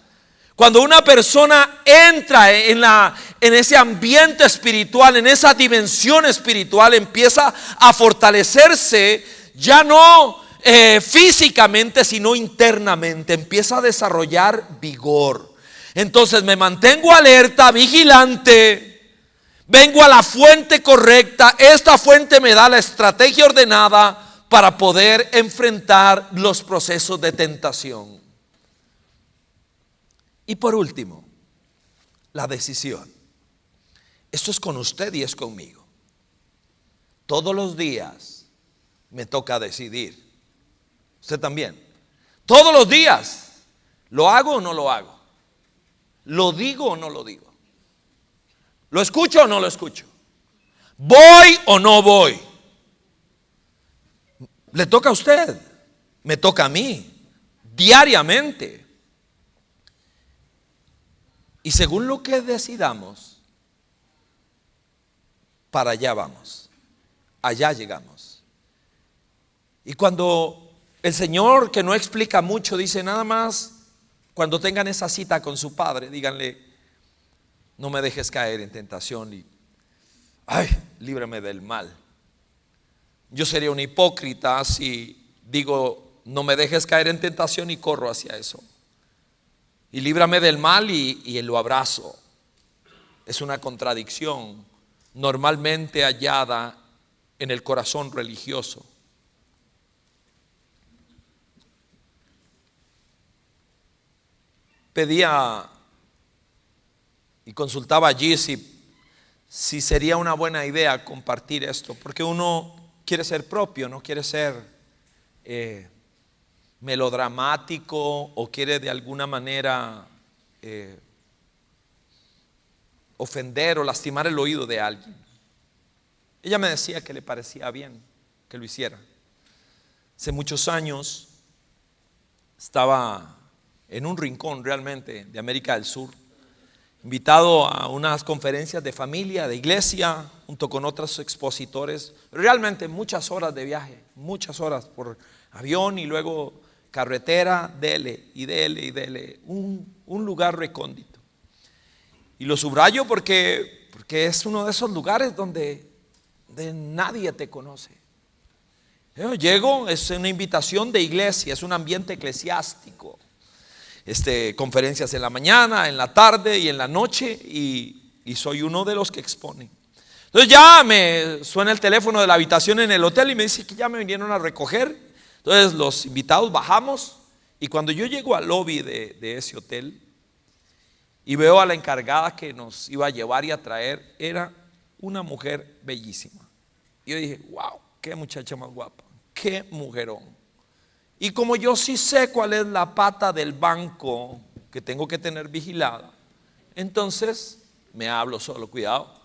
Cuando una persona entra en ese ambiente espiritual, en esa dimensión espiritual, empieza a fortalecerse, ya no físicamente, sino internamente. Empieza a desarrollar vigor. Entonces me mantengo alerta, vigilante, vengo a la fuente correcta. Esta fuente me da la estrategia ordenada para poder enfrentar los procesos de tentación. Y por último, la decisión. Esto es con usted y es conmigo. Todos los días me toca decidir. Usted también. Todos los días. ¿Lo hago o no lo hago? ¿Lo digo o no lo digo? ¿Lo escucho o no lo escucho? ¿Voy o no voy? Le toca a usted. Me toca a mí. Diariamente. Y según lo que decidamos, para allá vamos, allá llegamos. Y cuando el Señor, que no explica mucho, dice nada más, cuando tengan esa cita con su padre, díganle: no me dejes caer en tentación y líbrame del mal. Yo sería un hipócrita si digo, no me dejes caer en tentación y corro hacia eso. Y líbrame del mal y lo abrazo. Es una contradicción normalmente hallada en el corazón religioso. Pedía y consultaba allí si sería una buena idea compartir esto, porque uno quiere ser propio, no quiere ser melodramático o quiere de alguna manera ofender o lastimar el oído de alguien. Ella me decía que le parecía bien que lo hiciera. Hace muchos años estaba en un rincón realmente de América del Sur, invitado a unas conferencias de familia, de iglesia, junto con otros expositores. Realmente muchas horas de viaje, muchas horas por avión y luego carretera, dele y dele y dele. Un lugar recóndito. Y lo subrayo porque es uno de esos lugares donde nadie te conoce. Yo llego, es una invitación de iglesia, es un ambiente eclesiástico. Conferencias en la mañana, en la tarde y en la noche, y soy uno de los que exponen. Entonces ya me suena el teléfono de la habitación en el hotel y me dice que ya me vinieron a recoger. Entonces los invitados bajamos, y cuando yo llego al lobby de ese hotel y veo a la encargada que nos iba a llevar y a traer, era una mujer bellísima. Y yo dije, wow, qué muchacha más guapa, qué mujerón. Y como yo sí sé cuál es la pata del banco que tengo que tener vigilada, entonces me hablo solo, cuidado,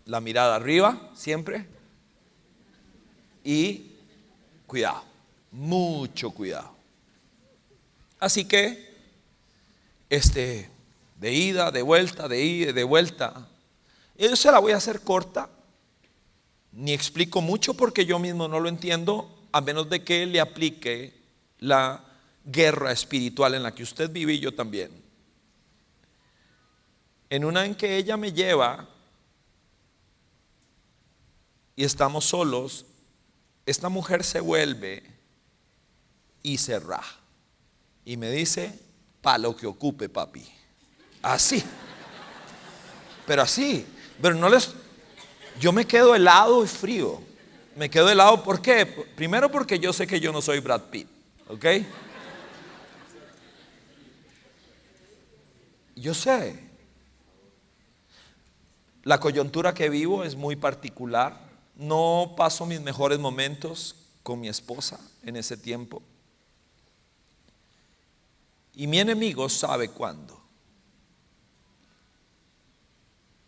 la mirada arriba siempre, y cuidado, mucho cuidado. Así que de ida, de vuelta, de ida, de vuelta. Yo se la voy a hacer corta, ni explico mucho porque yo mismo no lo entiendo, a menos de que le aplique la guerra espiritual en la que usted vive y yo también. En una en que ella me lleva y estamos solos, esta mujer se vuelve y se raja y me dice, pa' lo que ocupe, papi. Así, pero yo me quedo helado y frío. Me quedo helado, ¿por qué? Primero porque yo sé que yo no soy Brad Pitt, ¿ok? Yo sé. La coyuntura que vivo es muy particular. No paso mis mejores momentos con mi esposa en ese tiempo. Y mi enemigo sabe cuándo.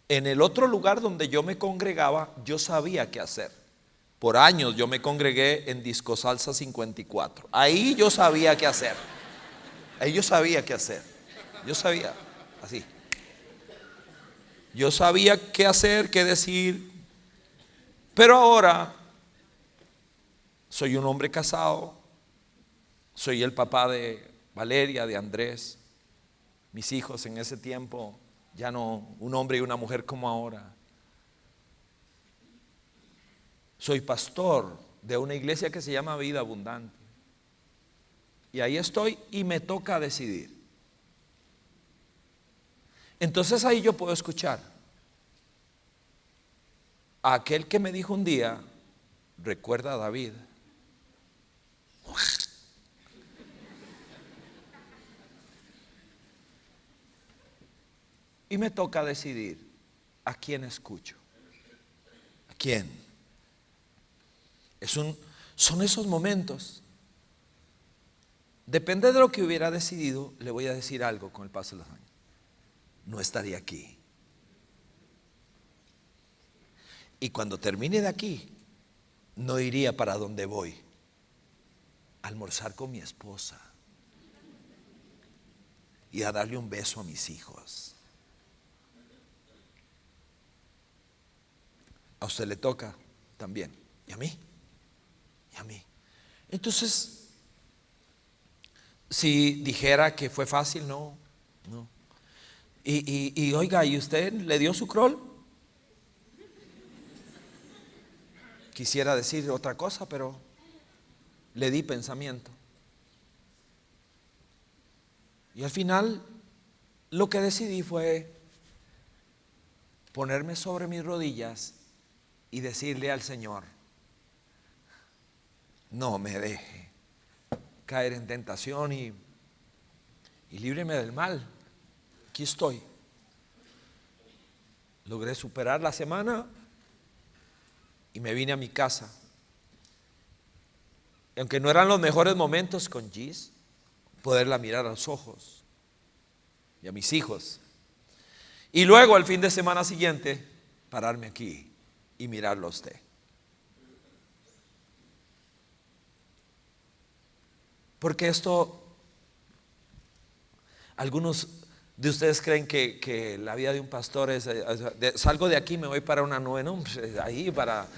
En el otro lugar donde yo me congregaba, yo sabía qué hacer. Por años yo me congregué en Disco Salsa 54. Ahí yo sabía qué hacer. Yo sabía, así. Yo sabía qué hacer, qué decir. Pero ahora soy un hombre casado. Soy el papá de Valeria, de Andrés. Mis hijos en ese tiempo, ya no un hombre y una mujer como ahora. Soy pastor de una iglesia que se llama Vida Abundante. Y ahí estoy y me toca decidir. Entonces ahí yo puedo escuchar a aquel que me dijo un día, recuerda a David. Y me toca decidir a quién escucho. ¿A quién? Son esos momentos. Depende de lo que hubiera decidido, le voy a decir algo con el paso de los años. No estaría aquí. Y cuando termine de aquí, no iría para donde voy. A almorzar con mi esposa y a darle un beso a mis hijos. A usted le toca también. ¿Y a mí? ¿Y a mí? Entonces, si dijera que fue fácil, no. Y oiga, ¿y usted le dio su crawl? Quisiera decir otra cosa, pero le di pensamiento. Y al final lo que decidí fue ponerme sobre mis rodillas y decirle al Señor: no me deje caer en tentación y líbreme del mal. Aquí estoy. Logré superar la semana y me vine a mi casa. Y aunque no eran los mejores momentos con Gis, poderla mirar a los ojos y a mis hijos. Y luego al fin de semana siguiente, pararme aquí y mirarlo a usted. Porque esto, algunos de ustedes creen que la vida de un pastor es, salgo de aquí, me voy para una nube, no, ahí para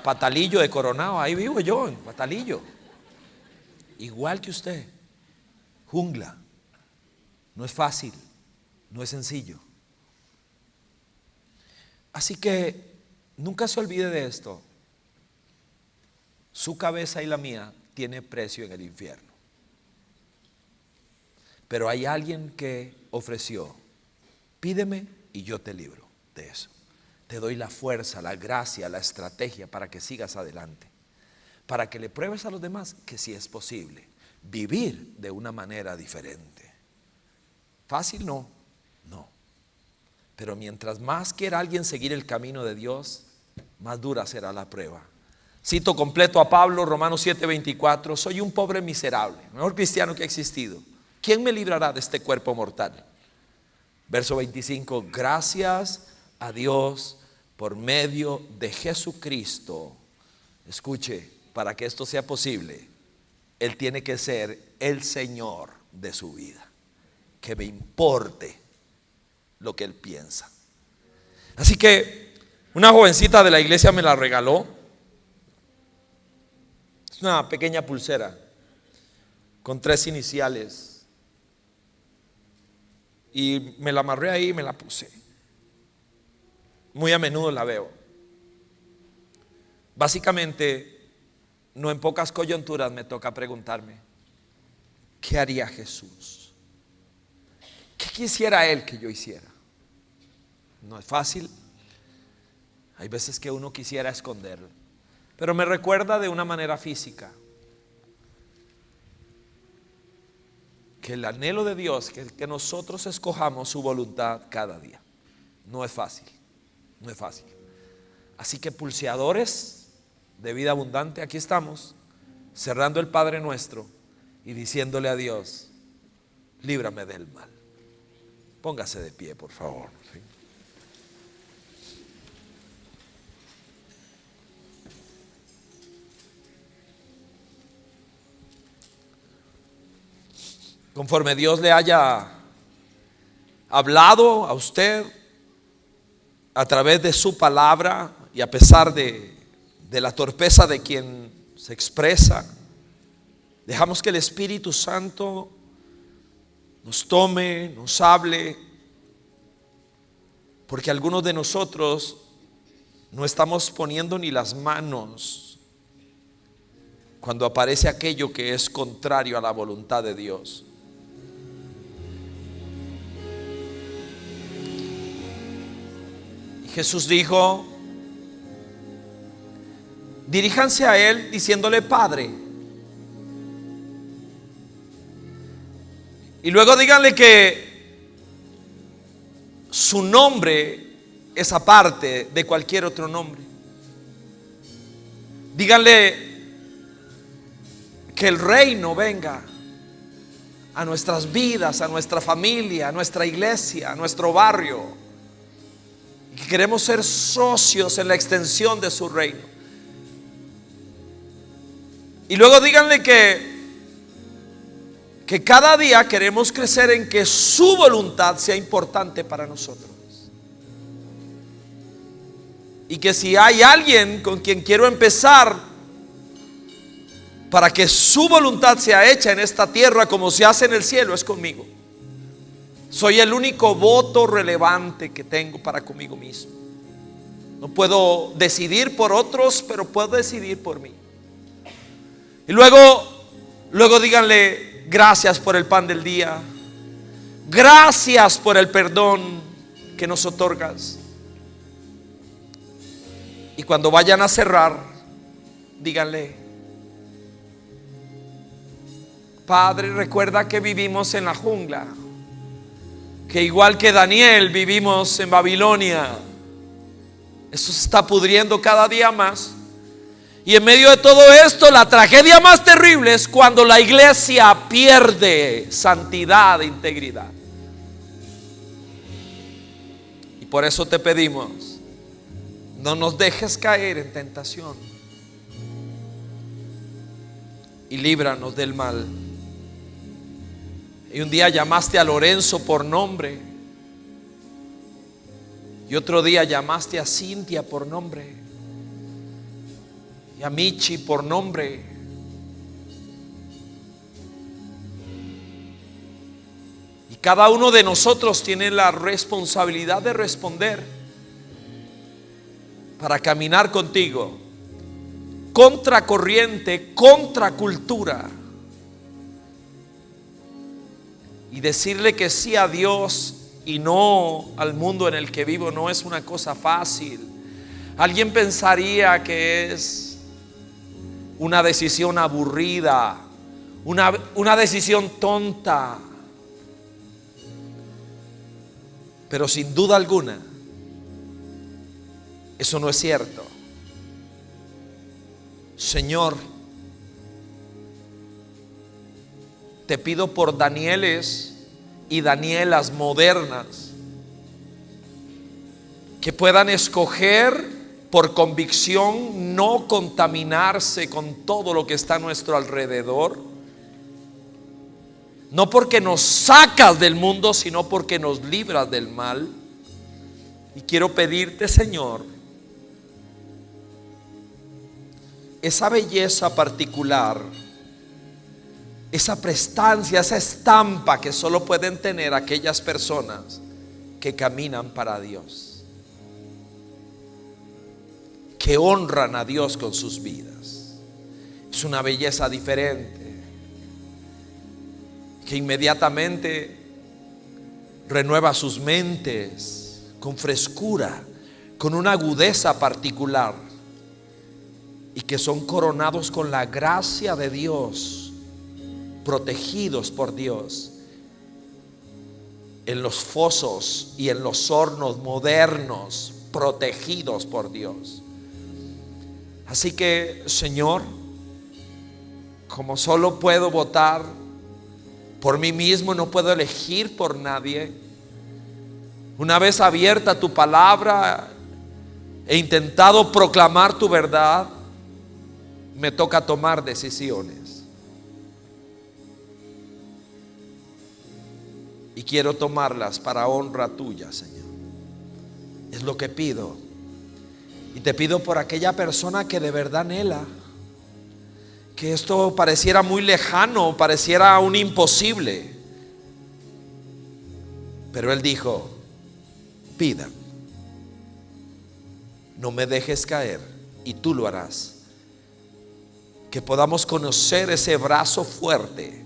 Patalillo de Coronado, ahí vivo yo, en Patalillo. Igual que usted, jungla. No es fácil, no es sencillo. Así que nunca se olvide de esto. Su cabeza y la mía tiene precio en el infierno. Pero hay alguien que ofreció: pídeme y yo te libro de eso. Te doy la fuerza, la gracia, la estrategia para que sigas adelante, para que le pruebes a los demás que sí es posible vivir de una manera diferente. Fácil no, no. Pero mientras más quiera alguien seguir el camino de Dios, más dura será la prueba. Cito completo a Pablo, Romanos 7:24: soy un pobre miserable, el mejor cristiano que ha existido. ¿Quién me librará de este cuerpo mortal? Verso 25: gracias a Dios por medio de Jesucristo. Escuche, para que esto sea posible, Él tiene que ser el Señor de su vida. Que me importe lo que Él piensa. Así que una jovencita de la iglesia me la regaló. Es una pequeña pulsera con 3 iniciales. Y me la amarré ahí y me la puse. Muy a menudo la veo. Básicamente, no en pocas coyunturas me toca preguntarme: ¿qué haría Jesús? ¿Qué quisiera Él que yo hiciera? No es fácil. Hay veces que uno quisiera esconderlo, pero me recuerda de una manera física que el anhelo de Dios es que nosotros escojamos su voluntad cada día. No es fácil, no es fácil. Así que, pulseadores de vida abundante, aquí estamos, cerrando el Padre Nuestro y diciéndole a Dios: líbrame del mal. Póngase de pie, por favor. ¿Sí? Conforme Dios le haya hablado a usted a través de su palabra, y a pesar de la torpeza de quien se expresa, dejamos que el Espíritu Santo nos tome, nos hable, porque algunos de nosotros no estamos poniendo ni las manos cuando aparece aquello que es contrario a la voluntad de Dios. Jesús dijo: diríjanse a Él diciéndole Padre. Y luego díganle que su nombre es aparte de cualquier otro nombre. Díganle que el reino venga a nuestras vidas, a nuestra familia, a nuestra iglesia, a nuestro barrio. Y que queremos ser socios en la extensión de su reino. Y luego díganle que cada día queremos crecer en que su voluntad sea importante para nosotros. Y que si hay alguien con quien quiero empezar para que su voluntad sea hecha en esta tierra como se hace en el cielo, es conmigo. Soy el único voto relevante que tengo para conmigo mismo. No puedo decidir por otros, pero puedo decidir por mí. Y luego díganle: gracias por el pan del día. Gracias por el perdón que nos otorgas. Y cuando vayan a cerrar, díganle: Padre, recuerda que vivimos en la jungla, que igual que Daniel vivimos en Babilonia. Eso se está pudriendo cada día más. Y en medio de todo esto, la tragedia más terrible es cuando la iglesia pierde santidad e integridad. Y por eso te pedimos: no nos dejes caer en tentación y líbranos del mal. Y un día llamaste a Lorenzo por nombre, y otro día llamaste a Cintia por nombre, y a Michi por nombre. Y cada uno de nosotros tiene la responsabilidad de responder para caminar contigo, contra corriente, contra cultura, y decirle que sí a Dios y no al mundo en el que vivo no es una cosa fácil. Alguien pensaría que es una decisión aburrida, una decisión tonta, pero sin duda alguna eso no es cierto. Señor, te pido por Danieles y Danielas modernas que puedan escoger por convicción no contaminarse con todo lo que está a nuestro alrededor, no porque nos sacas del mundo, sino porque nos libras del mal. Y quiero pedirte, Señor, esa belleza particular, esa prestancia, esa estampa que solo pueden tener aquellas personas que caminan para Dios, que honran a Dios con sus vidas. Es una belleza diferente, que inmediatamente renueva sus mentes con frescura, con una agudeza particular, y que son coronados con la gracia de Dios, protegidos por Dios en los fosos y en los hornos modernos, protegidos por Dios. Así que, Señor, como solo puedo votar por mí mismo, no puedo elegir por nadie, una vez abierta tu palabra e intentado proclamar tu verdad, me toca tomar decisiones. Y quiero tomarlas para honra tuya, Señor. Es lo que pido. Y te pido por aquella persona que de verdad anhela, que esto pareciera muy lejano, pareciera un imposible, pero Él dijo: pidan, no me dejes caer, y tú lo harás. Que podamos conocer ese brazo fuerte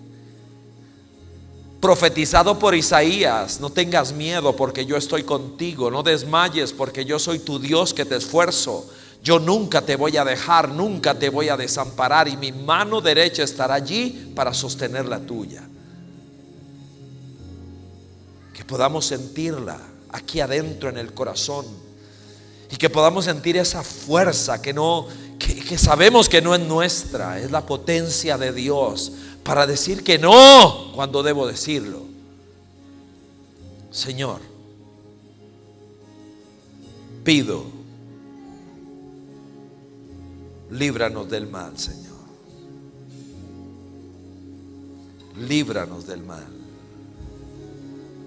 profetizado por Isaías: no tengas miedo porque yo estoy contigo, no desmayes porque yo soy tu Dios que te esfuerzo, yo nunca te voy a dejar, nunca te voy a desamparar, y mi mano derecha estará allí para sostener la tuya. Que podamos sentirla aquí adentro en el corazón, y que podamos sentir esa fuerza que sabemos que no es nuestra, es la potencia de Dios para decir que no cuando debo decirlo. Señor, pido, líbranos del mal, Señor. Líbranos del mal.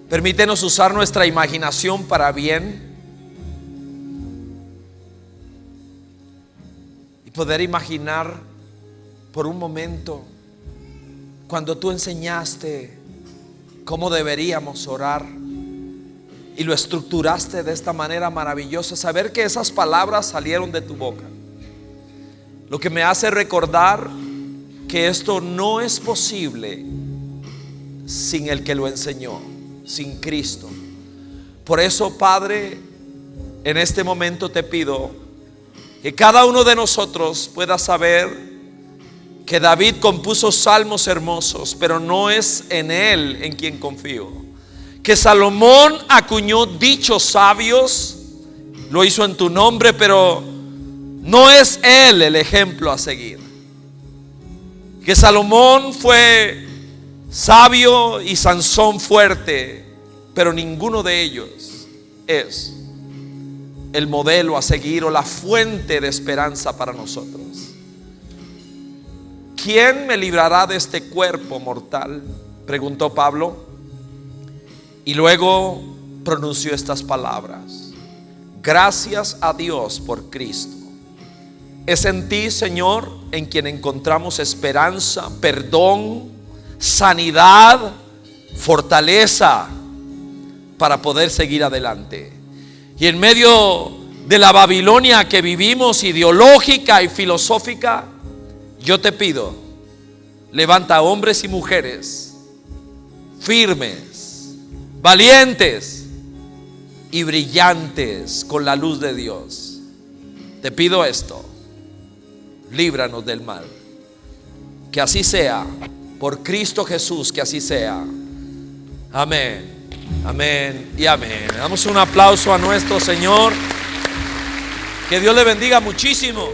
Permítenos usar nuestra imaginación para bien y poder imaginar por un momento cuando tú enseñaste cómo deberíamos orar y lo estructuraste de esta manera maravillosa. Saber que esas palabras salieron de tu boca, lo que me hace recordar que esto no es posible sin el que lo enseñó, sin Cristo. Por eso, Padre, en este momento te pido que cada uno de nosotros pueda saber que David compuso salmos hermosos, pero no es en él en quien confío. Que Salomón acuñó dichos sabios, lo hizo en tu nombre, pero no es él el ejemplo a seguir. Que Salomón fue sabio y Sansón fuerte, pero ninguno de ellos es el modelo a seguir o la fuente de esperanza para nosotros. ¿Quién me librará de este cuerpo mortal?, preguntó Pablo, y luego pronunció estas palabras: gracias a Dios por Cristo. Es en ti, Señor, en quien encontramos esperanza, perdón, sanidad, fortaleza para poder seguir adelante. Y en medio de la Babilonia que vivimos, ideológica y filosófica, yo te pido, levanta hombres y mujeres firmes, valientes y brillantes con la luz de Dios. Te pido esto: líbranos del mal. Que así sea, por Cristo Jesús, que así sea. Amén, amén y amén. Damos un aplauso a nuestro Señor. Que Dios le bendiga muchísimo.